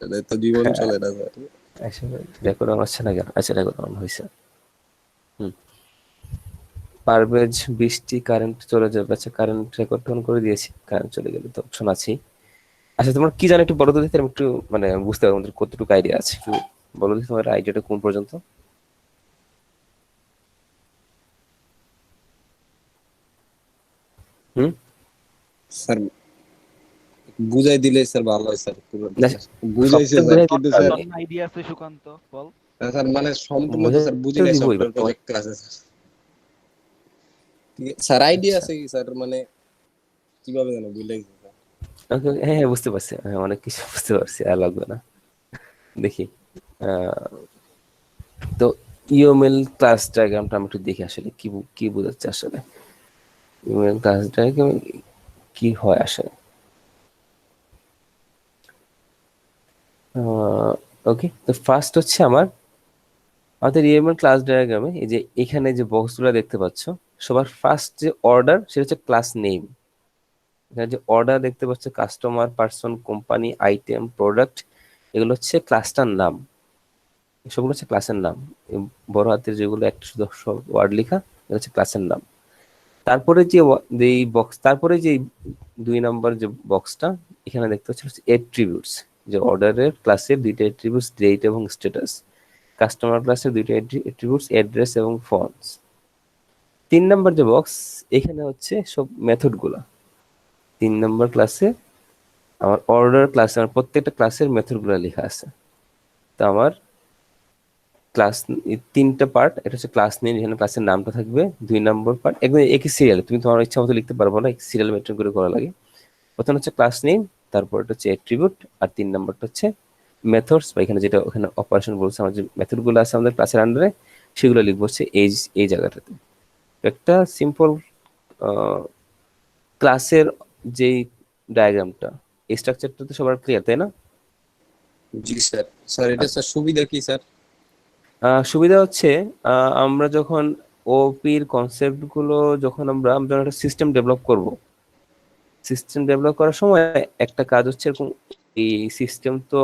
এটা তো জীবন চলে না স্যার। আসলে রেকর্ড অন হচ্ছে না কেন? আচ্ছা, রেকর্ড অন হয়েছে। হুম। পারভেজ, বৃষ্টি, কারেন্ট চলে যাবে। আচ্ছা, কারেন্ট রেকর্ড অন করে দিয়েছি, কারেন্ট চলে গেলে তো অপশন আছেই। আচ্ছা, তোমার কি জানো একটু বলো তো দেখি, আমি একটু মানে বুঝতে পারবো তোমাদের কতটুকু আইডিয়া আছে, একটু বলো দেখি তোমার আইডিয়াটা কোন পর্যন্ত। হুম। স্যার বুঝাই দিলে স্যার ভালো হয় স্যার পুরোটা। না, বুঝাইছে সবটা স্যার বুঝাই কিন্তু দিতে স্যার হবে। তোর আইডিয়া আছে সুকান্ত, বল। স্যার মানে সম্পূর্ণ তো বুঝাই স্যার বুঝি তো নাই দিবই, বাট সফটওয়্যার তোমার। প্রজেক্ট ক্লাসে স্যার আইডিয়া আচ্ছা, আছে কি স্যার মানে কিভাবে জানো বুঝলে গেছি স্যার। ওকে, হ্যাঁ হ্যাঁ, বুঝতে পারছি, হ্যাঁ অনেক কিছু বুঝতে পারছি, আর লাগবে না। দেখি, তো ইওমেল ক্লাস ডায়াগ্রামটা আমি একটু দেখি আসলে কি কি বোঝাচ্ছে আসলে। ইওমেল ক্লাস ডায়াগ্রাম কি হয় আসলে। ওকে, তো ফার্স্ট হচ্ছে আমাদের ইএমএল ক্লাস ডায়াগ্রামে এই যে এখানে যে বক্সগুলো দেখতে পাচ্ছ, সবার ফার্স্ট যে অর্ডার সেটা হচ্ছে ক্লাস নেম। এখানে যে অর্ডার দেখতে পাচ্ছ, customer, person, company, item, product, এগুলো হচ্ছে ক্লাসটার নাম। সবগুলো হচ্ছে ক্লাসের নাম। এই বড় হাতের যেগুলো একটা শুধু সব ওয়ার্ড লেখা, এটা হচ্ছে ক্লাসের নাম। তারপরে যে এই বক্স, তারপরে যে 2 নম্বর যে বক্সটা এখানে দেখতে পাচ্ছি এট্রিবিউটস, যে অর্ডারের ক্লাসের দুইটা এট্রিবিউটস, ডেট এবং স্ট্যাটাস। কাস্টমার ক্লাসের দুইটা এট্রিবিউটস, অ্যাড্রেস এবং ফন্টস। 3 নম্বর যে বক্স, এখানে হচ্ছে সব মেথড গুলা। 3 নম্বর ক্লাসে আমার অর্ডার ক্লাসে আমার প্রত্যেকটা ক্লাসের মেথড গুলা লেখা আছে। তো আমার ক্লাস, 3টা পার্ট, এটা হচ্ছে ক্লাস নেম, এখানে ক্লাসের নামটা থাকবে। 2 নম্বর পার্ট একদম একই সিরিয়াল, তুমি তোমার ইচ্ছা মতো লিখতে পারবো না, সিরিয়াল মেনটেন করে করা লাগে। প্রথম হচ্ছে ক্লাস নেম, তারপর এটা হচ্ছে অ্যাট্রিবিউট, আর 3 নম্বরটা হচ্ছে মেথডস, বা এখানে যেটা ওখানে অপারেশন বলছে, আমার যে মেথড গুলো আছে আমাদের ক্লাসের আন্ডারে, সেগুলো লিখবো হচ্ছে এই জায়গাটাতে। একটা সিম্পল ক্লাসের যেই ডায়াগ্রামটা, এই স্ট্রাকচারটা তো সবার ক্লিয়ার, তাই না? জি স্যার। স্যার এটা স্যার সুবিধা কি স্যার? সুবিধা হচ্ছে, আমরা যখন ওপির কনসেপ্ট গুলো, যখন আমরা যখন একটা সিস্টেম ডেভেলপ করব, সিস্টেম ডেভেলপ করার সময় একটা কাজ হচ্ছে এরকম, এই সিস্টেম তো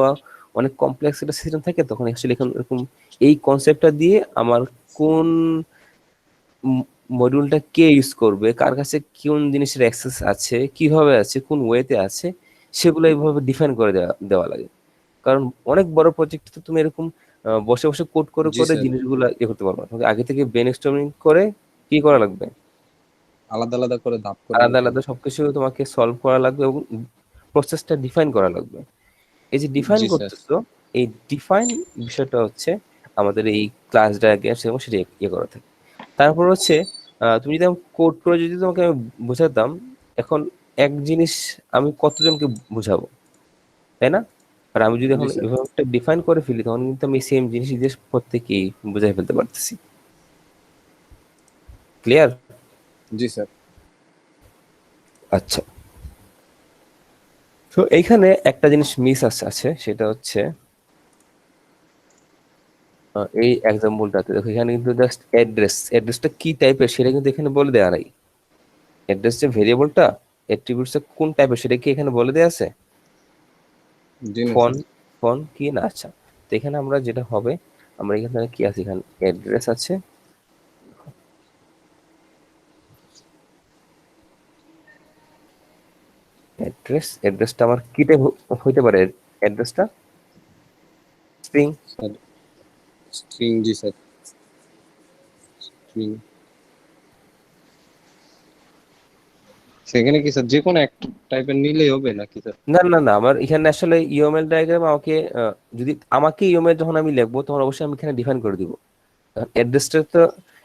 অনেক কমপ্লেক্স একটা সিস্টেম থাকে, তখন আসলে এখন এরকম এই কনসেপ্টটা দিয়ে আমার কোন মডিউলটা কে ইউজ করবে, কার কাছে কোন জিনিসের অ্যাক্সেস আছে, কিভাবে আছে, কোন ওয়েতে আছে, সেগুলো এইভাবে ডিফাইন করে দেওয়া দেওয়া লাগে। কারণ অনেক বড় প্রজেক্ট তো তুমি এরকম বসে বসে কোড করে জি করে স্যার। জিনিসগুলো ইয়ে করতে পারবে না, তোমাকে আগে থেকে ব্রেন স্টর্মিং করে কি করা লাগবে, আলাদা আলাদা করে ধাপ করে আলাদা নিতে আলাদা হবে। সবকিছু তোমাকে সলভ করা লাগবে, এবং প্রসেসটা ডিফাইন করা লাগবে। এই যে ডিফাইন জি স্যার। করতেছো, এই ডিফাইন বিষয়টা হচ্ছে আমাদের এই ক্লাস ডায়াগ্রাম এবং সেটা ইয়ে করা থাকে। তারপর হচ্ছে, তুমি যদি কোড করে যদি তোমাকে আমি বোঝাতাম, এখন এক জিনিস আমি কতজনকে বুঝাবো, তাই না? আর আমি যদি জি এখন স্যার। এভাবে একটা ডিফাইন করে ফেলি, তখন কিন্তু আমি সেম জিনিস দিয়ে প্রত্যেকেই বুঝাই ফেলতে পারতেছি। ক্লিয়ার? জি স্যার। আচ্ছা, তো এইখানে একটা জিনিস মিস আছে, সেটা হচ্ছে এই এক্সাম্পলটাতে দেখো, এখানে কিন্তু জাস্ট অ্যাড্রেসটা কি টাইপের সেটা কিন্তু এখানে বলে দেওয়া নাই। অ্যাড্রেস যে ভেরিয়েবলটা, অ্যাট্রিবিউটসটা কোন টাইপের সেটা কি এখানে বলে দেওয়া আছে? জি না ফন স্যার। ফন কি না, আচ্ছা। তো এখানে আমরা যেটা হবে, আমরা এখানে কি আছে, এখানে অ্যাড্রেস আছে। অ্যাড্রেসটা আমার কি টাইপ হইতে পারে? অ্যাড্রেসটা স্ট্রিং। স্যার স্ট্রিং, জি স্যার স্ট্রিং। সেখানে কি স্যার যে কোনো এক টাইপের নিলেই হবে নাকি স্যার? না না না, আমার এখানে আসলে ইউএমএল ডায়াগ্রাম আমাকে, যদি আমাকে ইউএমএল যখন আমি লিখবো, তখন অবশ্যই আমি এখানে ডিফাইন করে দিব। অ্যাড্রেসটা তো,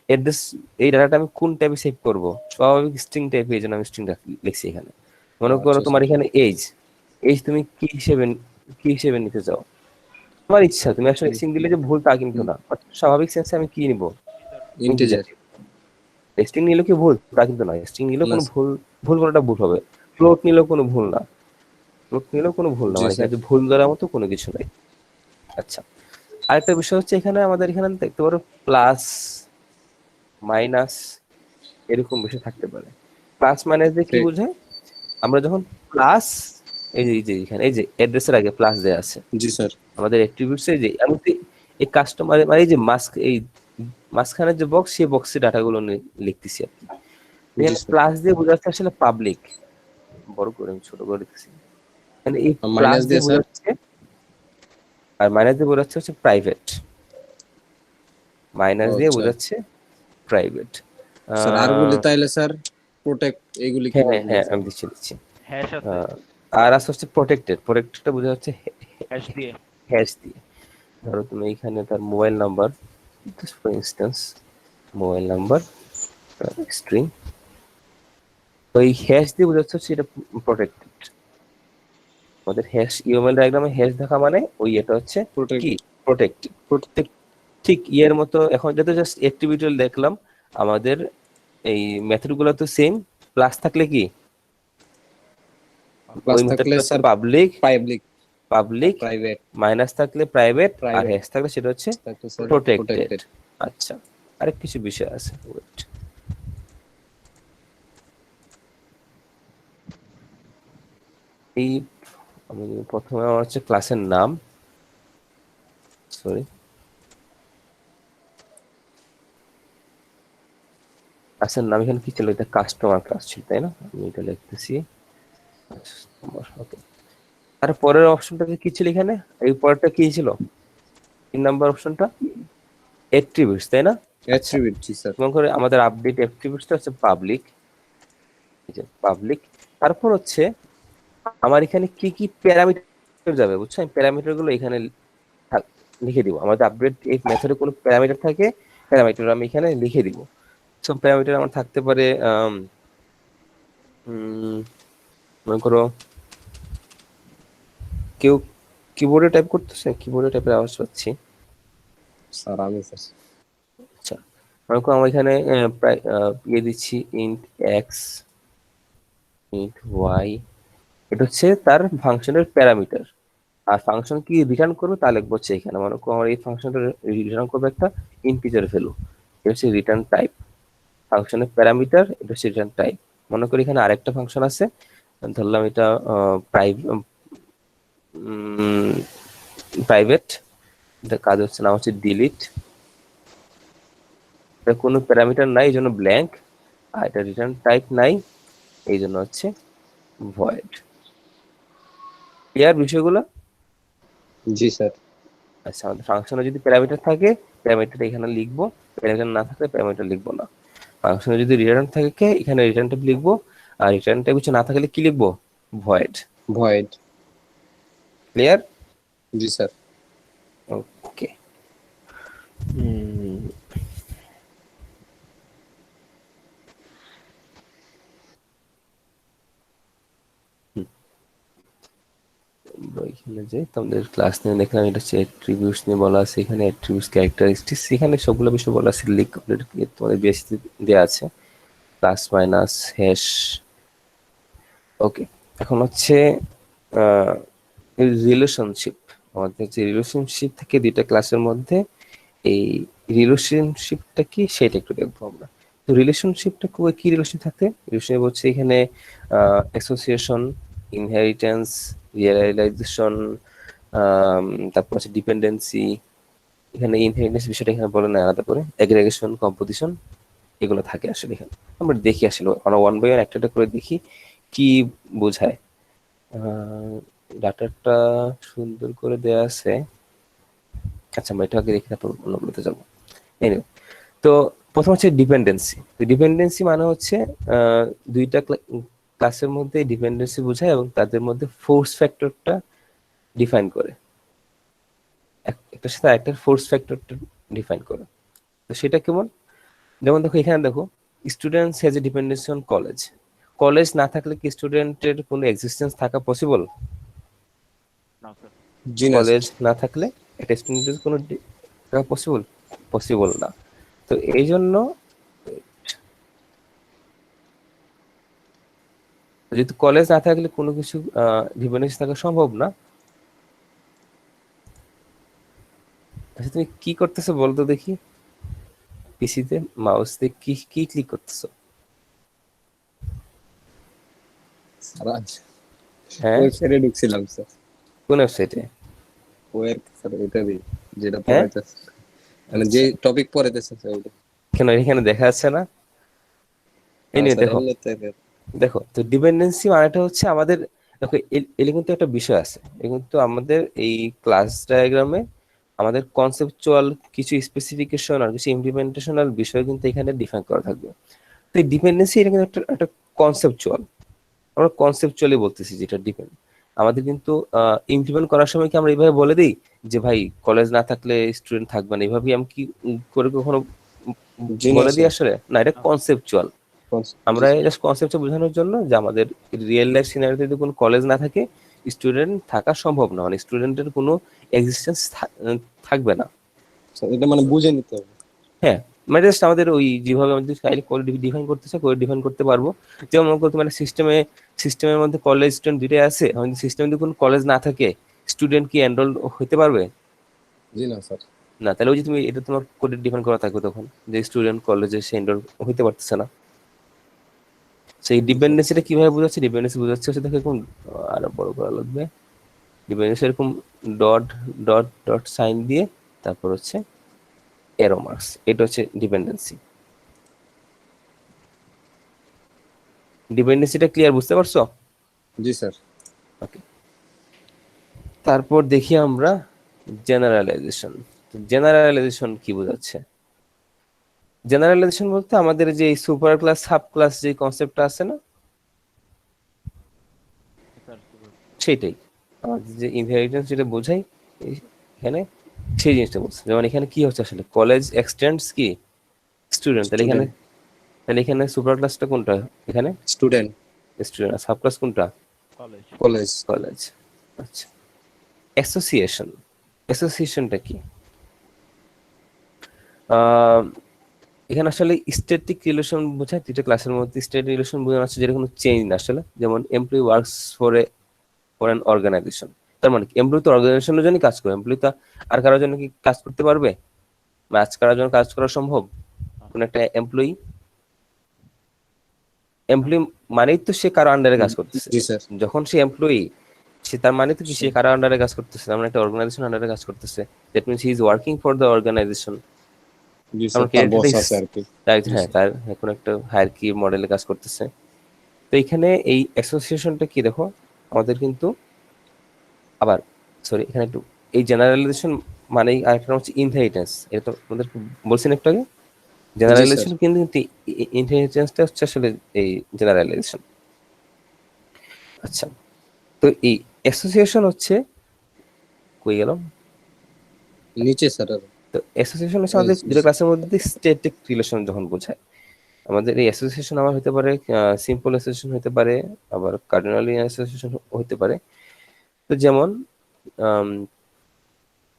অ্যাড্রেস, এই ডাটাটা আমি কোন টাইপে সেভ করব, স্বাভাবিক স্ট্রিং টাইপে, এই জন্য আমি স্ট্রিং লিখছি এখানে। ও মনে করো আচ্ছা তোমার স্যার। এখানে এজ, এজ তুমি কি হিসেবে নিতে চাও, তোমার ইচ্ছা। তুমি আসলে স্ট্রিং দিলে যে ভুল তা কিন্তু না, But স্বাভাবিক সেন্সে আমি কি নিব, ইন্টিজার। ইন্টিজার। স্ট্রিং নিলে কি ভুল তা কিন্তু নয়, স্ট্রিং নিলেও না কোনো স্যার। ভুল, ভুল কোনোটা ভুল হবে। ফ্লোট নিলেও কোনো ভুল না, ফ্লোট নিলেও কোনো ভুল না, জি মানে এখানে স্যার। যে ভুল ধরার মতো কোনো কিছু নাই। আচ্ছা, আরেকটা বিষয় হচ্ছে, এখানে আমাদের এখানে দেখতে পারো প্লাস, মাইনাস, এরকম বিষয় থাকতে পারে। প্লাস মাইনাস দিয়ে কি ঠিক। বোঝায়, আমরা যখন প্লাস এই যে এখানে এই যে অ্যাড্রেসের আগে প্লাস দেয়া আছে জি স্যার। আমাদের অ্যাট্রিবিউটস এই যে এমনকি এই কাস্টমার মানে এই যে এই মাঝখানের যে বক্স সেই বক্সে ডাটাগুলো লিখতেছি আর কি জি এখানে স্যার। প্লাস দিয়ে বোঝাচ্ছে আসলে পাবলিক বড় করে আমি ছোট করে দিচ্ছি মানে এই প্লাস মাইনাস দিয়ে দিয়ে স্যার। বোঝাচ্ছে আর মাইনাস দিয়ে বোঝাচ্ছে হচ্ছে প্রাইভেট মাইনাস দিয়ে আচ্ছা বোঝাচ্ছে প্রাইভেট স্যার, আর গুলি তাইলে স্যার প্রোটেক্ট এগুলি হ্যাঁ কিভাবে হ্যাঁ স্যার? আমি দিচ্ছি হ্যাশ আছে, আর আছে হচ্ছে প্রোটেক্টেডটা বোঝা হচ্ছে হ্যাশ দিয়ে। হ্যাশ দিয়ে ধরো তুমি এখানে তার mobile number for instance mobile number string তো এই হ্যাশ দিয়ে বোঝাচ্ছে হচ্ছে এটা প্রোটেক্টেড আমাদের হ্যাশ ইউএমএল ডায়াগ্রামে হ্যাশ দেখা মানে ওই এটা হচ্ছে প্রোটেক্ট কি প্রোটেক্টেড প্রোটেক্ট ঠিক ইয়ের মতো এখন যাতে জাস্ট অ্যাট্রিবিউটাল দেখলাম আমাদের এই মেথড গুলো তো সেম প্লাস থাকলে কি প্লাস ওই থাকলে মেথডটা হচ্ছে sir public public public private minus থাকলে প্রাইভেট আর প্রাইভেট হ্যাশ থাকলে সেটা হচ্ছে থাকলে স্যার প্রোটেক্টেড প্রোটেক্টেড। আচ্ছা আরেক কিছু বিষয় আছে wait। এই আমি প্রথমে আমার হচ্ছে ক্লাসের নাম সরি ক্লাসের নাম এখানে কি ছিল এটা কাস্টমার ক্লাস ছিল তাই না আমি এটা লিখতেছি ওকে আর পরের অপশনটা কি ছিল এখানে এই পরেরটা কি ছিল 3 নাম্বার অপশনটা অ্যাট্রিবিউটস তাই না আচ্ছা অ্যাট্রিবিউট জি স্যার। যেমন করে আমাদের আপডেট অ্যাট্রিবিউটসটা হচ্ছে পাবলিক এই যে পাবলিক তারপর হচ্ছে আমার এখানে কি কি প্যারামিটার যাবে বুঝছো আমি প্যারামিটার গুলো এখানে লিখে দিব আমাদের আপডেট এই মেথডে কোনো প্যারামিটার থাকে প্যারামিটার আমি এখানে লিখে দিব সব প্যারামিটার আমার থাকতে পারে মনে করো কেউ কিবোর্ডে টাইপ করতেছে কিবোর্ডে টাইপের আওয়াজ পাচ্ছি স্যার আমি স্যার। আচ্ছা মনে করো আমার এখানে প্রায় ইয়ে দিচ্ছি ইন্ট এক্স ইন্ট ওয়াই এটা হচ্ছে তার ফাংশনের প্যারামিটার আর ফাংশন কি রিটার্ন করবে তা লিখবো হচ্ছে এখানে মনে করো আমার এই ফাংশনটা রিটার্ন করবে একটা ইন্টিজার ভ্যালু এটা হচ্ছে রিটার্ন টাইপ ফাংশনের প্যারামিটার এটা হচ্ছে রিটার্ন টাইপ মনে করি এখানে আরেকটা ফাংশন আছে ধরলাম এটা প্রাইভেট এটা কাজ হচ্ছে না হচ্ছে ডিলিট এটা কোনো প্যারামিটার নাই এই জন্য ব্ল্যাঙ্ক আর এটা রিটার্ন টাইপ নাই এই জন্য হচ্ছে ভয়েড ক্লিয়ার বিষয়গুলো জি স্যার। আচ্ছা আমাদের ফাংশনে যদি প্যারামিটার থাকে প্যারামিটার এখানে লিখবো প্যারামিটার না থাকলে প্যারামিটার লিখবো না ফাংশনে যদি রিটার্ন থাকে এখানে রিটার্ন টাইপ লিখবো আর রিটার্ন টাইপ কিছু না থাকলে কি লিখবো ভয়েড ভয়েড। ক্লিয়ার জি স্যার। ওকে এখানে যে তোমাদের ক্লাস নিয়ে দেখলাম এটা হচ্ছে অ্যাট্রিবিউটস নিয়ে বলা আছে এখানে অ্যাট্রিবিউটস ক্যারেক্টারিস্টিক্স এখানে সবগুলো বিষয় বলা আছে লিক তোমাদের বেসিক দেওয়া আছে প্লাস মাইনাস হ্যাশ ওকে এখন হচ্ছে রিলেশনশিপ আমাদের যে রিলেশনশিপ থেকে দুইটা ক্লাসের মধ্যে এই রিলেশনশিপটা কি সেটা একটু দেখবো আমরা তো রিলেশনশিপটা কি রিলেশন থাকে রিলেশনশিপ হচ্ছে এখানে অ্যাসোসিয়েশন ইনহেরিটেন্স রিয়েলাইজেশন তারপর হচ্ছে ডিপেন্ডেন্সি এখানে ইনহেরিটেন্স বিষয়টা এখানে বলে না আলাদা করে এগ্রিগেশন কম্পোজিশন এগুলো থাকে আসলে এখানে আমরা দেখি আসলে আমরা ওয়ান বাই ওয়ান একটা করে দেখি কি বোঝায় ডাটাটা সুন্দর করে দেয়া আছে আচ্ছা আমরা এটা আগে দেখি তারপর অন্যগুলোতে যাবো এনিওয়ে তো প্রথম হচ্ছে ডিপেন্ডেন্সি ডিপেন্ডেন্সি মানে হচ্ছে দুইটা ক্লাসের মধ্যে ডিপেন্ডেন্সি বোঝায় এবং তাদের মধ্যে ফোর্স ফ্যাক্টরটা ডিফাইন করে একটা সাথে একটা ফোর্স ফ্যাক্টরটা ডিফাইন করে তো সেটা কেমন যেমন দেখো এখানে দেখো students has a dependency on college college না থাকলে কি স্টুডেন্টের কোনো এক্সিস্টেন্স থাকা পসিবল না স্যার। জি না কলেজ না থাকলে একটা স্টুডেন্টের কোনো থাকা পসিবল পসিবল না তো এই জন্য যেহেতু কলেজ না থাকলে কোনো কিছু ডিপেন্ডেন্সি থাকা সম্ভব না আচ্ছা তুমি কি করতেছো বলতো দেখি পিসিতে মাউস দিয়ে কি কি ক্লিক করতেছো স্যার হ্যাঁ, ওয়েবসাইটে ঢুকছিলাম স্যার। কোন ওয়েবসাইটে? ওয়ের স্যার এটা দিই যেটা হ্যাঁ, পড়াইতেছে, মানে যে আচ্ছা, টপিক পড়াইতেছে স্যার ওইটা। কেন এখানে দেখা যাচ্ছে না? এই না নিয়ে স্যার দেখো, এমনিতে দেখো তো ডিপেন্ডেন্সি মানেটা হচ্ছে আমাদের, দেখো এর কিন্তু একটা বিষয় আছে, এ কিন্তু আমাদের এই ক্লাস ডায়াগ্রামে আমাদের কনসেপচুয়াল কিছু স্পেসিফিকেশন আর কিছু ইমপ্লিমেন্টেশনাল বিষয় কিন্তু এখানে ডিফাইন করা থাকবে। তো এই ডিপেন্ডেন্সি এটা কিন্তু একটা কনসেপচুয়াল, আমরা কনসেপচুয়ালি বলতেছি যেটা ডিপেন্ড। আমাদের কিন্তু ইমপ্লিমেন্ট করার সময় কি আমরা এইভাবে বলে দিই যে ভাই কলেজ না থাকলে স্টুডেন্ট থাকবে না, এইভাবে আমি কি করে কখনো জি না বলে দিই? স্যার। আসলে না, এটা কনসেপচুয়াল। জি আমরা স্যার। জাস্ট কনসেপ্টটা বোঝানোর জন্য যে আমাদের রিয়েল লাইফ সিনারিওতে যদি কোনো কলেজ না থাকে স্টুডেন্ট থাকা সম্ভব না, মানে স্টুডেন্টের কোনো এক্সিস্টেন্স থাকবে না। স্যার, এটা মানে বুঝে নিতে হবে। হ্যাঁ, মানে জাস্ট আমাদের ওই যেভাবে আমাদের চাইলে কোড ডিফাইন করতে চাই কোড ডিফাইন করতে পারবো। যেমন মনে করতে মানে সিস্টেমের মধ্যে কলেজ স্টুডেন্ট দুইটাই আছে, আমাদের সিস্টেমে যদি কোনো কলেজ না থাকে স্টুডেন্ট কি এনরোল হতে পারবে? জি না স্যার। না, তাহলে ওই যে তুমি এটা তোমার কোডে ডিফাইন করা থাকবে তখন যে স্টুডেন্ট কলেজে সে এনরোল হইতে পারতেছে না। সেই জি স্যার। ডিপেন্ডেন্সিটা কিভাবে বোঝাচ্ছে? ডিপেন্ডেন্সি বোঝাচ্ছে হচ্ছে দেখো এরকম, আরো বড় করা লাগবে। ডিপেন্ডেন্সি এরকম ডট ডট ডট সাইন দিয়ে তারপর হচ্ছে এরো মার্কস, এটা হচ্ছে ডিপেন্ডেন্সি। ডিপেন্ডেন্সিটা ক্লিয়ার, বুঝতে পারছো? জি স্যার। ওকে, তারপর দেখি আমরা জেনারেলাইজেশন। জেনারেলাইজেশন কি বোঝাচ্ছে? জেনারেলাইজেশন বলতে আমাদের যে সুপার ক্লাস সাব ক্লাস যে কনসেপ্টটা আছে না, স্যার সেইটাই আমাদের যে ইনহেরিটেন্স যেটা বোঝাই এখানে, সেই জিনিসটা বলছে। যেমন এখানে কি হচ্ছে আসলে, কলেজ এক্সটেন্ডস কি স্টুডেন্ট, স্টুডেন্ট। তাহলে এখানে সুপার ক্লাসটা কোনটা? এখানে স্টুডেন্ট। স্টুডেন্ট, সাব ক্লাস কোনটা? কলেজ। কলেজ। কলেজ। আচ্ছা, অ্যাসোসিয়েশন, অ্যাসোসিয়েশনটা কি? আহ, এখানে আসলে স্ট্যাটিক রিলেশন বোঝায়, দুইটা ক্লাসের মধ্যে স্ট্যাটিক রিলেশন বোঝানো হচ্ছে যেটা কোনো চেঞ্জ না আসলে। যেমন employee works for an organisation, তার মানে কি এমপ্লয়ি তো অর্গানাইজেশনের জন্য কাজ করে, এমপ্লয়ি তো আর কারোর জন্য কি কাজ করতে পারবে? বা আজ কারোর জন্য কাজ করা সম্ভব? কোন একটা এমপ্লয়ি, এমপ্লয়ি মানেই তো সে কারো আন্ডারে কাজ করতেছে। জি স্যার। যখন সে এমপ্লয়ি, সে তার মানে তো কি সে কারো আন্ডারে কাজ করতেছে, আমরা একটা অর্গানাইজেশন আন্ডারে কাজ করতেছে, that means he is working for the organisation. জি আমার স্যার, তার বস ক্যারেক্টারটা, আছে আর কি। জি হ্যাঁ স্যার। তার কোনো একটা হায়ারকি মডেলে কাজ করতেছে। তো এখানে এই অ্যাসোসিয়েশনটা কি দেখো, আমাদের কিন্তু আবার, সরি এখানে একটু, এই জেনারেলাইজেশন মানে আরেকটা নাম হচ্ছে ইনহেরিটেন্স, এটা তো আমাদের বলছেন একটু আগে। জি স্যার। জেনারেলাইজেশন কিন্তু ইনহেরিটেন্সটা হচ্ছে আসলে এই জেনারেলাইজেশন। আচ্ছা, তো এই অ্যাসোসিয়েশন হচ্ছে, কই গেলাম? নিচে স্যার আর তো অ্যাসোসিয়েশন হচ্ছে আমাদের দুটো ক্লাসের মধ্যে স্ট্যাটিক রিলেশন যখন বোঝায়। আমাদের এই অ্যাসোসিয়েশন আমার হতে পারে সিম্পল অ্যাসোসিয়েশন হতে পারে, আবার কার্ডিনালি অ্যাসোসিয়েশন হতে পারে। তো যেমন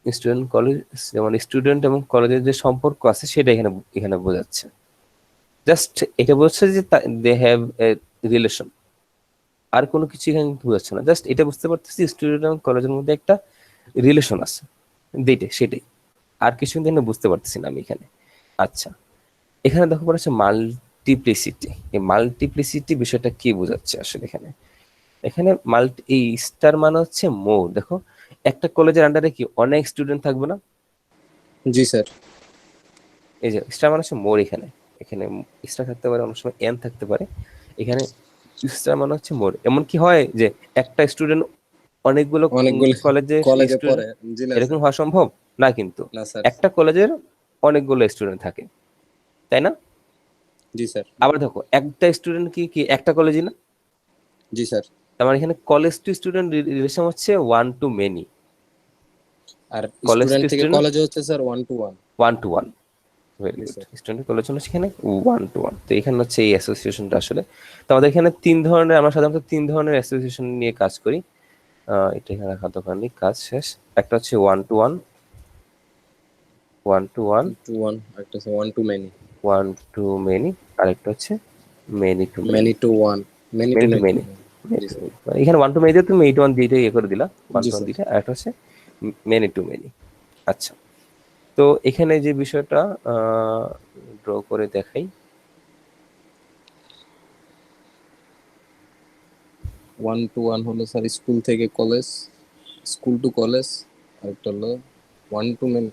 স্টুডেন্ট কলেজ, যেমন স্টুডেন্ট এবং কলেজের যে সম্পর্ক আছে সেটা এখানে এখানে বোঝাচ্ছে। জাস্ট এটা বোঝাচ্ছে যে দে হ্যাভ এ রিলেশন, আর কোনো কিছু এখানে বোঝাচ্ছে না। জাস্ট এটা বুঝতে পারতেছি স্টুডেন্ট এবং কলেজের মধ্যে একটা রিলেশন আছে, সেটাই। আর কিছু কিন্তু এখানে বুঝতে পারতেছি না আমি এখানে। আচ্ছা, এখানে দেখো পড়ে আছে মাল্টিপ্লিসিটি। এই মাল্টিপ্লিসিটি বিষয়টা কি বোঝাচ্ছে আসলে এখানে? এখানে এই স্টার মানে হচ্ছে মোর, দেখো একটা কলেজের আন্ডারে কি অনেক স্টুডেন্ট থাকবে না? জি স্যার। এই যে স্টার মানে হচ্ছে মোর, এখানে এখানে স্টার থাকতে পারে, অনেক সময় এন থাকতে পারে। এখানে স্টার মানে হচ্ছে মোর। এমন কি হয় যে একটা স্টুডেন্ট অনেকগুলো অনেকগুলো কলেজে কলেজে স্টুডেন্ট, পড়ে। জি না এরকম স্যার। হওয়া সম্ভব না কিন্তু। না স্যার। একটা কলেজের অনেকগুলো স্টুডেন্ট থাকে, তাই না? জি স্যার। আবার দেখো একটা স্টুডেন্ট কি কি একটা কলেজই না? জি স্যার। তার মানে এখানে কলেজ টু স্টুডেন্ট রিলেশন হচ্ছে ওয়ান টু মেনি, আর কলেজ স্টুডেন্ট টু থেকে স্টুডেন্ট কলেজে হচ্ছে sir 1 to 1। One to one. Very জি গুড, স্যার। স্টুডেন্ট কলেজ হচ্ছে সেখানে ওয়ান টু ওয়ান। তো এখানে হচ্ছে এই অ্যাসোসিয়েশনটা আসলে। তো আমাদের এখানে তিন ধরনের, আমরা সাধারণত তিন ধরনের অ্যাসোসিয়েশন নিয়ে কাজ করি। এটা এখানে রাখা দোকান কাজ শেষ। একটা হচ্ছে one to one, one to one, 2 to 1, একটা 1 to many। One to many, আরেকটা হচ্ছে many to many. many to 1। many to many to many। Many, জি স্যার। এখানে ওয়ান টু মেনি তুমি এইট ওয়ান দুইটা ইয়ে করে দিলা, ওয়ান জি টু ওয়ান স্যার। দুইটা, আর একটা হচ্ছে মেনি টু মেনি। আচ্ছা, তো এখানে যে বিষয়টা ড্র করে দেখাই, ওয়ান টু ওয়ান হলো স্যার স্কুল থেকে কলেজ, স্কুল টু কলেজ, আর একটা হলো ওয়ান টু মেন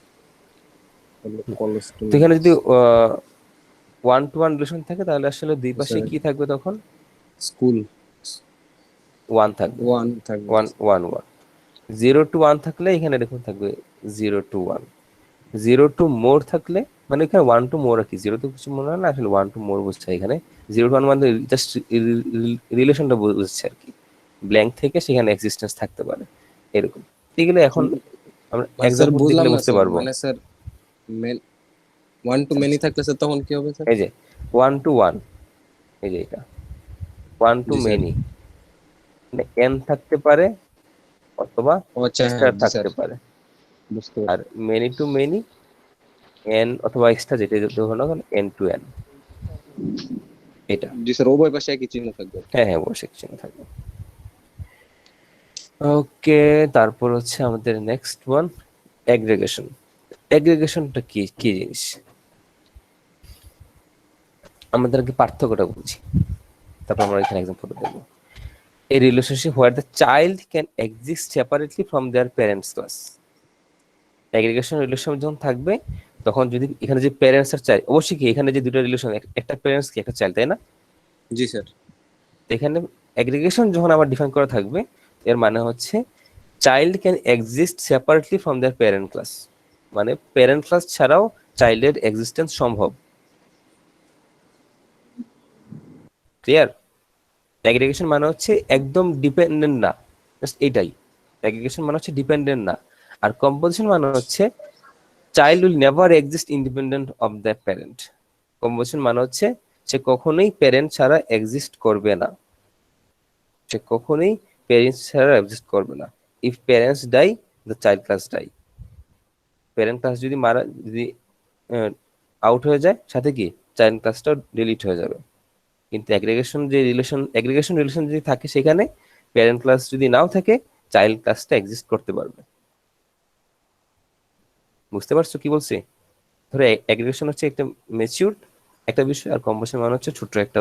হলো কলেজ টু তো মেন। এখানে যদি ওয়ান টু ওয়ান রিলেশন থাকে তাহলে আসলে দুই পাশে স্যার কি থাকবে তখন? স্কুল ওয়ান থাকবে, ওয়ান থাকবে। One one one. Zero to one থাকলে এখানে এরকম থাকবে zero to one. Zero to more থাকলে মানে এখানে ওয়ান টু মোর আর কি, জিরো তো কিছু মনে হয় না, আসলে ওয়ান টু মোর বুঝছে এখানে। জিরো টু ওয়ান মানে জাস্ট রিলেশনটা বুঝছে আর কি, ব্ল্যাঙ্ক থেকে সেখানে এক্সিস্টেন্স থাকতে পারে এরকম। এগুলো এখন আমরা মানে স্যার এক্সাম্পল বুঝলাম দেখলে না বুঝতে স্যার, পারবো। মানে স্যার মেন ওয়ান টু মেনি থাকলে স্যার তখন কি হবে স্যার? এই যে ওয়ান টু ওয়ান, এই যে এটা ওয়ান টু জি স্যার। মেনি, মানে এন থাকতে পারে অথবা ও আচ্ছা, হ্যাঁ স্টার জি স্যার, থাকতে পারে। বুঝতে আর পারছি। মেনি টু মেনি এন অথবা এক্সট্রা যেটা হলো এন টু এন, এটা। জি স্যার, উভয় পাশে একই চিহ্ন থাকবে। হ্যাঁ হ্যাঁ, অবশ্যই সেখানে থাকবে। ওকে, তারপর হচ্ছে আমাদের নেক্সট ওয়ান অ্যাগ্রিগেশন। অ্যাগ্রিগেশনটা কি কি জিনিস আমাদের আগে পার্থক্যটা বুঝি, তারপর আমরা এখানে এক্সাম্পল দেখবো। A relationship where the child can exist separately from their parents class. Aggregation relation যখন থাকবে তখন যদি এখানে যে প্যারেন্টস আর চাইল্ড, অবশ্যই কি এখানে যে দুটো রিলেশন, একটা প্যারেন্টস কি একটা চাইল্ড, তাই না? জি স্যার। তো এখানে অ্যাগ্রিগেশন যখন আবার ডিফাইন করা থাকবে, এর মানে হচ্ছে child can exist separately from their parent class, মানে প্যারেন্ট ক্লাস ছাড়াও চাইল্ডের এক্সিস্টেন্স সম্ভব। ক্লিয়ার? অ্যাগ্রিগেশন মানে হচ্ছে একদম ডিপেন্ডেন্ট না, জাস্ট এটাই। অ্যাগ্রিগেশন মানে হচ্ছে ডিপেন্ডেন্ট না। আর কম্পোজিশন মানে হচ্ছে child will never exist independent of the parent. Composition মানে হচ্ছে সে কখনোই প্যারেন্ট ছাড়া এক্সিস্ট করবে না, সে কখনোই প্যারেন্টস ছাড়া এক্সিস্ট করবে না। If parents die the child class die. Parent class যদি যদি আউট হয়ে যায়, সাথে কি চাইল্ড ক্লাসটাও ডিলিট হয়ে যাবে। কিন্তু অ্যাগ্রিগেশন রিলেশন যদি থাকে সেখানে প্যারেন্ট ক্লাস যদি নাও থাকে, চাইল্ড ক্লাসটা এক্সিস্ট করতে পারবে। বুঝতে পারছো কি বলছি? ধরো অ্যাগ্রিগেশন হচ্ছে একটা ম্যাচিউরড একটা বিষয়, আর কম্পোজিশন মানে হচ্ছে ছোট্ট একটা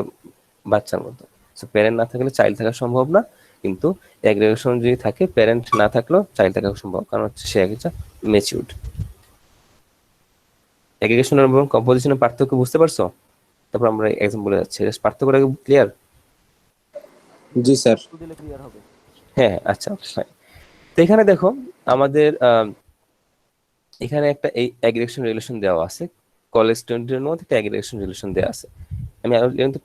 বাচ্চার মতো। সো প্যারেন্ট না থাকলে চাইল্ড থাকা সম্ভব না, কিন্তু অ্যাগ্রিগেশন যদি থাকে প্যারেন্ট না থাকলেও চাইল্ড থাকা সম্ভব, কারণ হচ্ছে সে একটা ম্যাচিউরড। অ্যাগ্রিগেশন এবং কম্পোজিশনের পার্থক্য বুঝতে পারছো? তারপর আমরা এক্সাম্পলে যাচ্ছি, পার্থক্যটা ক্লিয়ার? জি স্যার। দিলে ক্লিয়ার হবে। হ্যাঁ আচ্ছা, ফাইন। তো এখানে দেখো আমাদের এখানে একটা এই অ্যাগ্রিগেশন রিলেশন দেওয়া আছে, কলেজ স্টুডেন্টের মধ্যে একটা অ্যাগ্রিগেশন রিলেশন দেওয়া আছে। আমি কিন্তু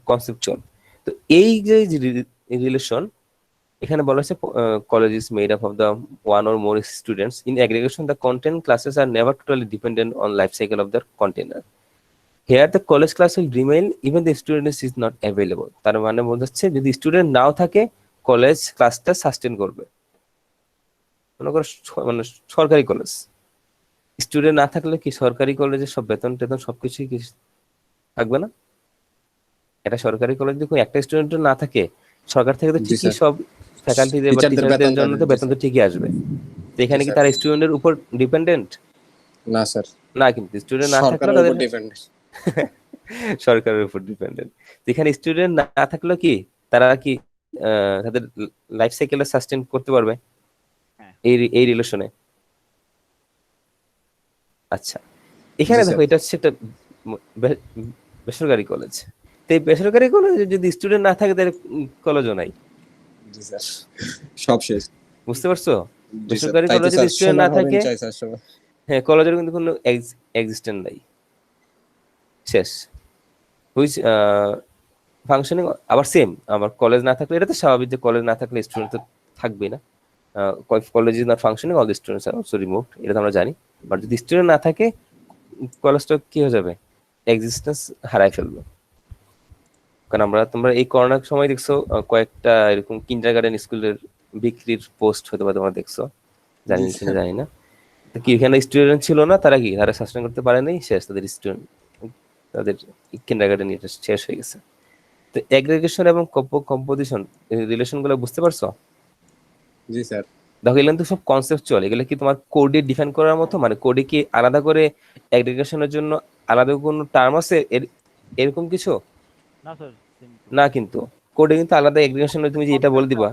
কনসেপচুয়াল। তো এই যে রিলেশন এখানে বলা হচ্ছে, college is made up of the one or more students in aggregation, the content classes are never totally dependent on life cycle of the container. Here the college class will remain even the student is not available. তার মানে বোঝাচ্ছে যদি student নাও থাকে college ক্লাসটা sustain করবে। মনে করো মানে সরকারি কলেজ, স্টুডেন্ট না থাকলে কি সরকারি কলেজে সব বেতন টেতন সবকিছুই কি থাকবে না? এটা সরকারি কলেজ দেখো, একটা স্টুডেন্ট না থাকে সরকার থেকে তো জি ঠিকই স্যার, সব ফ্যাকাল্টিদের বা টিচারদের টিচারদের বেতন জন্য দেবে। তো জি বেতন তো স্যার। ঠিকই আসবে। তো জি এখানে কি স্যার। তারা স্টুডেন্টের উপর ডিপেন্ডেন্ট? না স্যার, না, কিন্তু স্টুডেন্ট না থাকলেও সরকারের উপর তাদের ডিপেন্ড। সরকারের উপর ডিপেন্ডেন্ট। এখানে স্টুডেন্ট না থাকলেও কি তারা কি তাদের লাইফ সাইকেলে সাস্টেন করতে পারবে হ্যাঁ। এই রিলেশনে? আচ্ছা, এখানে জি দেখো স্যার। এটা হচ্ছে একটা বে- বেসরকারি কলেজ। তো এই বেসরকারি কলেজে যদি স্টুডেন্ট না থাকে তাহলে কলেজও নাই। জি স্যার, সব শেষ। বুঝতে পারছো? জি স্যার, বেসরকারি তাই তো কলেজে যদি স্যার স্টুডেন্ট না সোনার হরিণ থাকে, চাই স্যার সবাই। হ্যাঁ কলেজের কিন্তু কোনো এক্সিস্টেন্ট নাই, শেষ। হুইচ ফাংশনিং আবার সেম। আবার কলেজ না থাকলে, এটা তো স্বাভাবিক যে কলেজ না থাকলে স্টুডেন্ট তো থাকবে না। College is not functioning, all the students are also removed, এটা তো আমরা জানি। বাট যদি স্টুডেন্ট না থাকে কলেজটা কি হয়ে যাবে, এক্সিস্টেন্স হারাই ফেলবে। কারণ তোমরা এই করোনার সময় দেখছো কয়েকটা এরকম কিন্ডারগার্টেন স্কুলের বিক্রির পোস্ট হয়তো বা তোমরা দেখছো, জানি জি কিনা স্যার। জানি না। তো কি এখানে স্টুডেন্ট ছিল না, তারা কি তারা সাস্টেন করতে পারে নাই, শেষ, তাদের স্টুডেন্ট তাদের কিন্ডারগার্টেন এটা শেষ হয়ে গেছে। তো এগ্রিগেশন এবং কম্পোজিশন রিলেশন গুলো বুঝতে পারছো? জি স্যার। দেখো এগুলো কিন্তু সব কনসেপচুয়াল, এগুলো কি তোমার কোডে ডিফাইন করার মতো, মানে কোডে কি আলাদা করে এগ্রিগেশনের জন্য আলাদা কোনো টার্ম আছে এরকম কিছু? না স্যার, সিম্পল। না, কিন্তু কোডে কিন্তু আলাদা এগ্রিগেশন তুমি যে এটা বলে দিবা,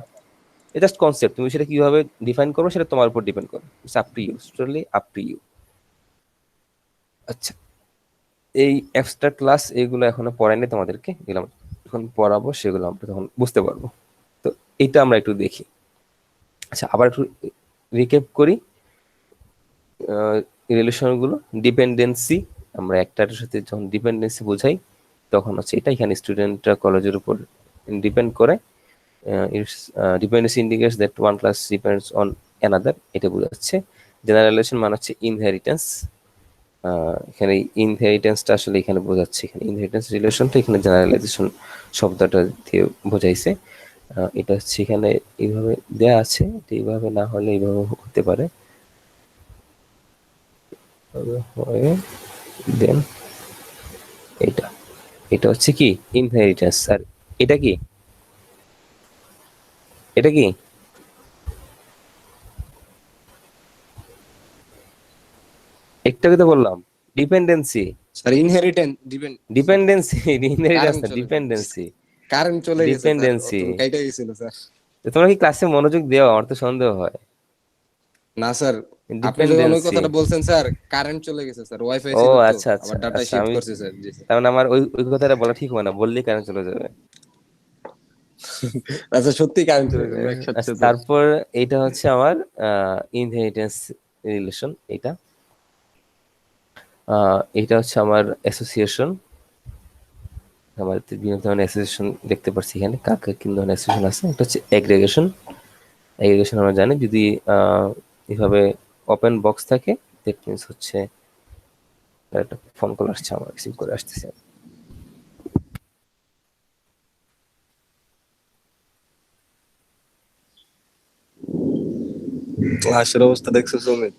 এটা জাস্ট কনসেপ্ট, তুমি সেটা কিভাবে ডিফাইন করো সেটা তোমার উপর ডিপেন্ড করো, it's up to you, totally up to you. আচ্ছা, এই এক্সট্রা ক্লাস এগুলো এখনো পড়াইনি তোমাদেরকে, এগুলো আমরা যখন পড়াবো সেগুলো আমরা তখন বুঝতে পারবো। তো এটা আমরা একটু দেখি। আচ্ছা, আবার একটু রিক্যাপ করি রিলেশনগুলো। ডিপেন্ডেন্সি, আমরা একটার সাথে যখন ডিপেন্ডেন্সি বোঝাই তখন হচ্ছে এটা, এখানে স্টুডেন্টরা কলেজের উপর ডিপেন্ড করে। Dependency indicates that one class depends on another, এটা বোঝাচ্ছে। জেনারেলাইজেশন মানে হচ্ছে ইনহেরিটেন্স, এখানে ইনহেরিটেন্সটা আসলে এখানে বোঝাচ্ছে, এখানে ইনহেরিটেন্স রিলেশনটা এখানে জেনারেলাইজেশন শব্দটা দিয়ে বোঝাইছে। এটা হচ্ছে এখানে এইভাবে দেয়া আছে, এটা এইভাবে না হলে এইভাবে হতে পারে, দেন এটা, এটা হচ্ছে কি ইনহেরিটেন্স। আর এটা কি, এটা কি একটাকে তো বললাম dependency, sir inheritance dependency inheritance current না, চলে ডিপেন্ডেন্সি, কারেন্ট চলে গেছে স্যার, ডিপেন্ডেন্সি। তুমি কাইটা গেছিল স্যার। তোমরা কি ক্লাসে মনোযোগ দেওয়া? আমার তো সন্দেহ হয়। না স্যার, আপনি যখন ওই ডিপেন্ডেন্সি, কথাটা বলছেন স্যার, কারেন্ট চলে গেছে স্যার, ওয়াইফাই ও ছিল তো, আচ্ছা আচ্ছা আবার ডাটা আচ্ছা, শিফট আমি করছে স্যার। জি স্যার। তার মানে আমার ওই ওই কথাটা বলা ঠিক হয় না, বললেই কারেন্ট চলে যাবে। আচ্ছা, সত্যি কারেন্ট চলে গেছে একসাথে আচ্ছা, তো। তারপর এটা হচ্ছে আমার ইনহেরিটেন্স রিলেশন, এটা এটা হচ্ছে আমার অ্যাসোসিয়েশন। আমার বিভিন্ন ধরনের অ্যাসোসিয়েশন দেখতে পাচ্ছি এখানে, কার কার কি ধরনের অ্যাসোসিয়েশন আছে। এটা হচ্ছে এগ্রিগেশন। এগ্রিগেশন আমরা জানি, যদি এভাবে ওপেন বক্স থাকে দ্যাট মিনস হচ্ছে একটা ফোন কল আসছে, আমার রিসিভ করে আসতেছে। ক্লাসের অবস্থা দেখছো সুমিত?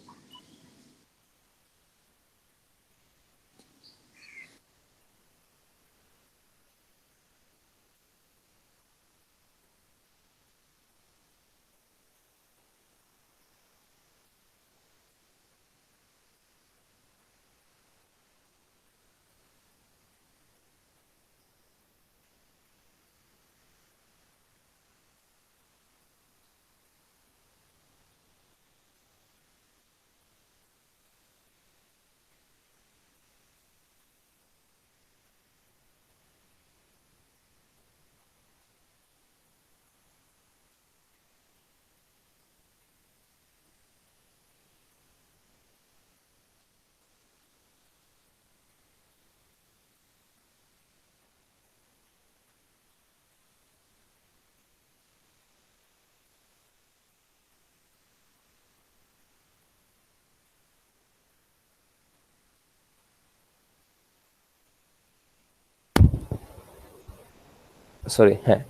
সরি, হ্যাঁ,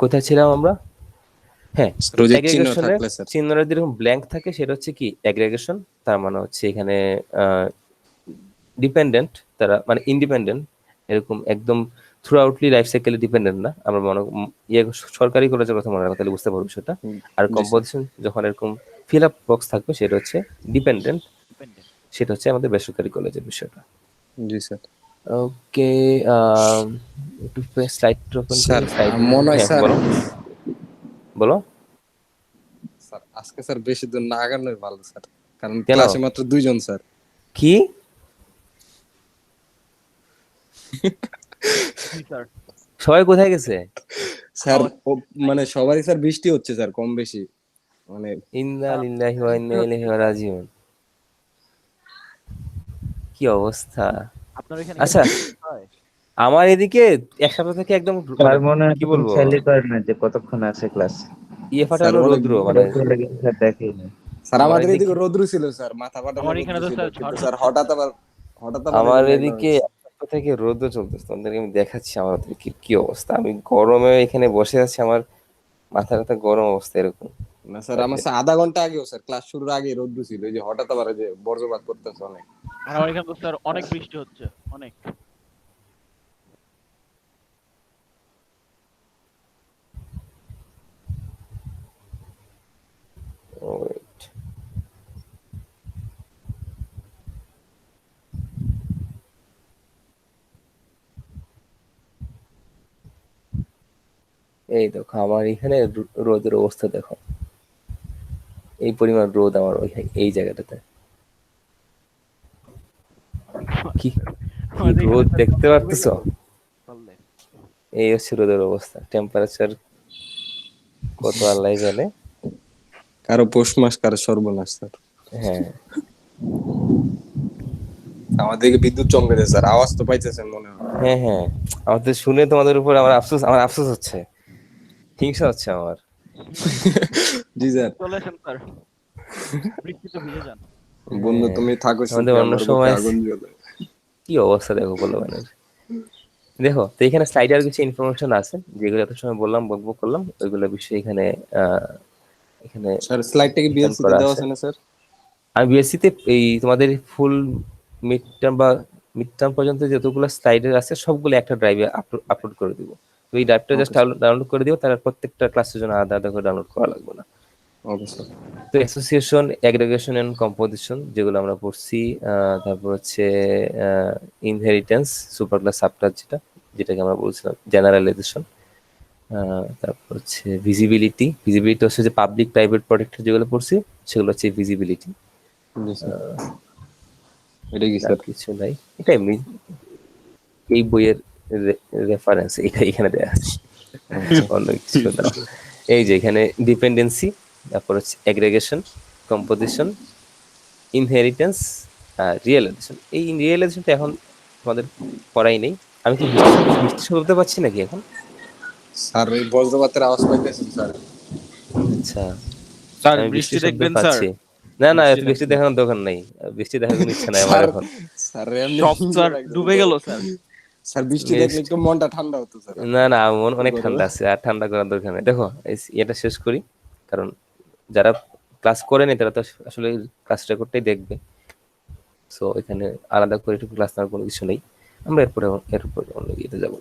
কোথায় ছিলাম আমরা? হ্যাঁ, রোজের চিহ্ন অ্যাগ্রিগেশনের থাকলে স্যার। চিহ্নটা যেরকম ব্ল্যাঙ্ক থাকে সেটা হচ্ছে কি অ্যাগ্রিগেশন। তার মানে হচ্ছে এখানে ডিপেন্ডেন্ট, তারা মানে ইন্ডিপেন্ডেন্ট, এরকম একদম থ্রু আউটলি লাইফ সাইকেলে ডিপেন্ডেন্ট না। আমরা মনে ইয়ে সরকারি কলেজের কথা মনে রাখবো, তাহলে বুঝতে পারবো সেটা। আর জি স্যার। কম্পোজিশন যখন এরকম ফিল আপ বক্স থাকবে সেটা হচ্ছে ডিপেন্ডেন্ট, ডিপেন্ডেন্ট। সেটা হচ্ছে আমাদের বেসরকারি কলেজের বিষয়টা। জি স্যার। ওকে, একটু স্লাইড ওপেন স্যার করি, স্লাইড। মনে হয় হ্যাঁ স্যার, বলো, বলো। স্যার আজকে স্যার বেশি দূর না আগানোই ভালো স্যার, কারণ কেন? ক্লাসে মাত্র 2 জন স্যার। কি? জি স্যার। সবাই কোথায় গেছে? স্যার মানে সবারই স্যার বৃষ্টি হচ্ছে স্যার, কম বেশি মানে। ইন্না লিল্লাহি ওয়া ইন্না ইলাইহি রাজিউন। কি অবস্থা! আপনার এখানে আচ্ছা, হয়? আমার এদিকে এক সপ্তাহ থেকে একদম মানে স্যার মনে হয় কি তুমি বলবো, খেয়ালই করেন না যে কতক্ষণ আছে ক্লাস। ইয়ে স্যার ফাটানো অনেক রৌদ্র মানে। চলে গেছে স্যার, দেখেই না। স্যার আমার আমাদের এদিকে এদিকে রোদ্রু ছিল স্যার, মাথা ফাটানো আমার এখানে রোদ্রু তো ছিল, স্যার কিন্তু ঝড় স্যার হচ্ছে হঠাৎ স্যার। আবার এই আমার জন্য একদম। এদিকে এক সপ্তাহ থেকে রৌদ্র চলতেছে, তোমাদেরকে আমি দেখাচ্ছি আমার ওদিকে কি অবস্থা। আমি গরমে এখানে বসে আছি, আমার মাথা ব্যথা, গরম অবস্থা এরকম। না স্যার, আমার স্যার আধা ঘন্টা আগেও স্যার ক্লাস শুরুর আগে রোদ্রু ছিল, এই যে হঠাৎ আবার এই যে বজ্রপাত করতেছে অনেক। আর আমার এখানে তো স্যার অনেক বৃষ্টি হচ্ছে, অনেক। Wait. এই দেখো আমার এখানে রোদের অবস্থা দেখো, এই পরিমাণ রোদ আমার এই জায়গাটাতে, কি কি আমাদের এখানে রোদ স্যার দেখতে গরম ডুবে পারতেছো? গেল বললে। এই হচ্ছে রোদের অবস্থা, টেম্পারেচার কত আল্লাহ জানে। কারো পৌষ মাস, কারো সর্বনাশ স্যার। হ্যাঁ আমাদেরকে বিদ্যুৎ চমকেছে স্যার, আওয়াজ তো পাইতেছেন মনে হয়। হ্যাঁ হ্যাঁ, আমাদের শুনে তোমাদের উপর আমার আফসোস হচ্ছে, হিংসা হচ্ছে আমার। জি স্যার। চলে আসেন স্যার, বৃষ্টিতে ভিজে যান। বন্ধু হ্যাঁ, তুমি থাকো আমাদের সুখে, অন্য আমার বুকে সময় আগুন জ্বলে। কি অবস্থা দেখো বলবানের। দেখো তো এখানে স্লাইডে আর কিছু ইনফরমেশন আছে যেগুলো এত সময় বললাম, বকবক করলাম, ওইগুলো বিষয়ে এখানে এখানে স্যার স্লাইডটা কি ডিফাইন বিএলসি তে করা দেওয়া আছে। আছে না স্যার? আমি বিএসসিতে এই তোমাদের ফুল মিড টার্ম বা মিড টার্ম পর্যন্ত যতগুলো স্লাইডের আছে সবগুলো একটা ড্রাইভে আপলোড করে দিব। তো এই ড্রাইভটা ওকে জাস্ট স্যার। ডাউনলোড করে দিও, তার প্রত্যেকটা ক্লাসের জন্য আলাদা আলাদা করে ডাউনলোড করা লাগবে না। Okay sir. তো অ্যাসোসিয়েশন, অ্যাগ্রিগেশন এন্ড কম্পোজিশন যেগুলো আমরা পড়ছি, তারপর হচ্ছে inheritance, super class, sub class, যেটাকে আমরা বলছিলাম জেনারেলাইজেশন, তারপর হচ্ছে ভিজিবিলিটি। ভিজিবিলিটি হচ্ছে যে পাবলিক প্রাইভেট প্রজেক্ট যেগুলো পড়ছি সেগুলো হচ্ছে ভিজিবিলিটি। জি স্যার। এটা কি আর স্যার? কিছু নাই, এটা এমনি এই বইয়ের রেফারেন্স এটা এখানে দেওয়া আছে, আচ্ছা। অন্য কিছু না। এই যে এখানে ডিপেন্ডেন্সি, তারপর হচ্ছে এগ্রিগেশন, কম্পোজিশন, ইনহেরিটেন্স আর রিয়েলাইজেশন। এই রিয়েলাইজেশনটা এখন তোমাদের পড়াই নেই। আমি কি বৃষ্টি শব্দ পাচ্ছি নাকি এখন? স্যার এই বজ্রপাতের আওয়াজ পাইতেছেন স্যার? আচ্ছা, স্যার আমি বৃষ্টি বৃষ্টির শব্দ দেখবেন স্যার? পাচ্ছি। না না, বৃষ্টি এত বৃষ্টি দেখবেন। দেখানোর দরকার নাই, বৃষ্টি দেখার কোনো ইচ্ছা নাই আমার স্যার, এখন। স্যার এমনি সব হিংসা স্যার লাগছে ডুবে তো। গেল স্যার। স্যার বৃষ্টি দেখলে একটু মনটা ঠান্ডা হতো স্যার। না না, মন অনেক কি ঠান্ডা করবো? আছে, আর ঠান্ডা করার দরকার নেই। দেখো এটা শেষ করি, কারণ যারা ক্লাস করেনি তারা তো আসলে ক্লাস রেকর্ডটাই দেখবে। সো এখানে আলাদা করে একটু ক্লাস নেওয়ার কোনো কিছু নেই, আমরা এরপরে অন্য ইয়েতে যাবো।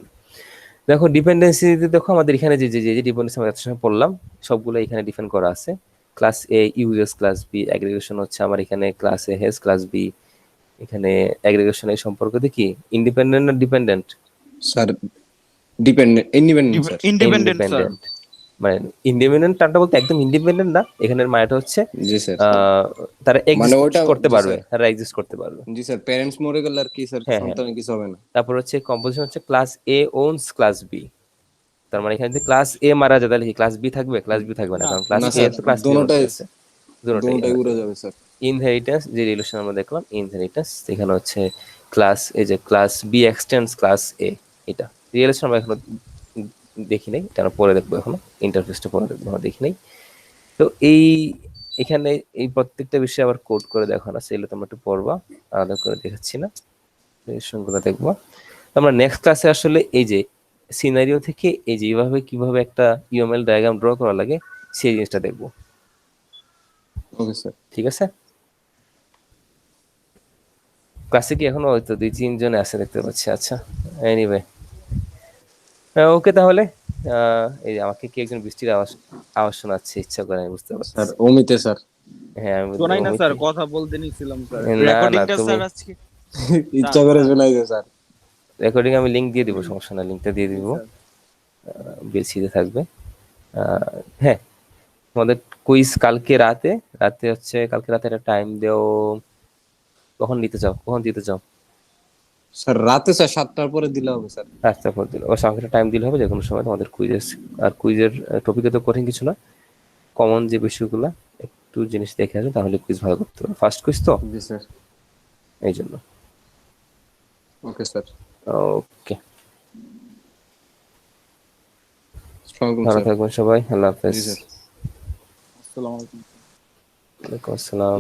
দেখো ডিপেন্ডেন্সি, দেখো আমাদের এখানে যে যে যে ডিপেন্ডেন্সি আমরা এত সময় পড়লাম সবগুলো এখানে ডিফাইন করা আছে। Class a US, class B aggregation হচ্ছে আমার এখানে ক্লাস এ হেজ, ক্লাস বি এখানে অ্যাগ্রিগেশন। এই সম্পর্ক দেখি ইন্ডিপেন্ডেন্ট না dependent? Sir dependent, independent sir. Independent sir. Independent, মানে ইন্ডিপেন্ডেন্ট টার্মটা বলতে একদম ইন্ডিপেন্ডেন্ট না, এখানের মানেটা হচ্ছে জি স্যার। তারা মানে এক্সিস্ট ওটা করতে জি পারবে, স্যার। তারা এক্সিস্ট করতে পারবে। জি স্যার, প্যারেন্টস মরে গেলে আর কি স্যার হ্যাঁ হ্যাঁ, সন্তানের কিছু হবে না? তারপর হচ্ছে কম্পোজিশন হচ্ছে ক্লাস এ ওনস ক্লাস বি। তার মানে এখানে যদি ক্লাস এ মারা যায় তাহলে কি ক্লাস বি থাকবে? ক্লাস বি থাকবে না, না, কারণ ক্লাস না এ স্যার, তো ক্লাস বি এর মধ্যে দোনোটাই আছে, দুটোটাই দোনোটাই উড়ে যাবে স্যার। ইনহেরিটেন্স যে রিলেশন আমরা দেখলাম, ইনহেরিটেন্স এখানে হচ্ছে ক্লাস, এই যে ক্লাস বি এক্সটেন্ডস ক্লাস এ, এটা রিলেশন আমরা এখনো দেখি নাই, এটা আমরা পরে দেখবো, এখনো ইন্টারফেসটা পরে দেখবো, আমরা দেখি নাই। তো এখানে এই প্রত্যেকটা বিষয় আবার কোড করে দেখানো আছে, এগুলো তোমরা একটু পড়বা, আলাদা করে দেখাচ্ছি না, রিলেশনগুলো দেখবা। তো আমরা নেক্সট ক্লাসে আসলে এই যে সিনারিও থেকে এই যে এইভাবে কিভাবে একটা ইউএমএল ডায়াগ্রাম ড্র করা লাগে সেই জিনিসটা দেখবো। Okay sir. ঠিক আছে, ক্লাসে কি এখনো হয়তো 2-3 জন আছে দেখতে পাচ্ছি। আচ্ছা, এনিওয়ে, ওকে তাহলে এই যে আমাকে কি একজন বৃষ্টির আওয়াজ আওয়াজ শোনাচ্ছে, ইচ্ছা করে, আমি বুঝতে পারছি। স্যার অমিতে স্যার। হ্যাঁ আমি শোনাই না স্যার, অমিতই। কথা বলতে নিছিলাম স্যার। না না, রেকর্ডিংটা তুমি স্যার আজকে ইচ্ছা করে শোনাইছে স্যার। রেকর্ডিং আমি লিংক দিয়ে দিব, সমস্যা না, লিংকটা দিয়ে দিব, স্যার। বেশিতে থাকবে। হ্যাঁ, তোমাদের কুইজ কালকে রাতে, হচ্ছে কালকে রাতে একটা টাইম দেও, কখন নিতে চাও, কখন দিতে চাও? স্যার রাতে স্যার 7টার পরে দিলে হবে স্যার। রাস্তা পর দিলে ও সংখ্যাটা টাইম দিলে হবে, যে কোনো সময় তোমাদের কুইজের। আর কুইজের টপিকে তো কঠিন কিছু না, কমন যে বিষয়গুলো একটু জিনিস দেখে আসবে তাহলে কুইজ ভালো করতে পারবে, ফার্স্ট কুইজ তো জি স্যার। এই জন্য। Okay sir. ওকে, আসসালামু আলাইকুম ভালো স্যার। থাকবেন সবাই, আল্লাহ হাফেজ। জি স্যার। আসসালামু আলাইকুম। ওয়ালাইকুম আসসালাম।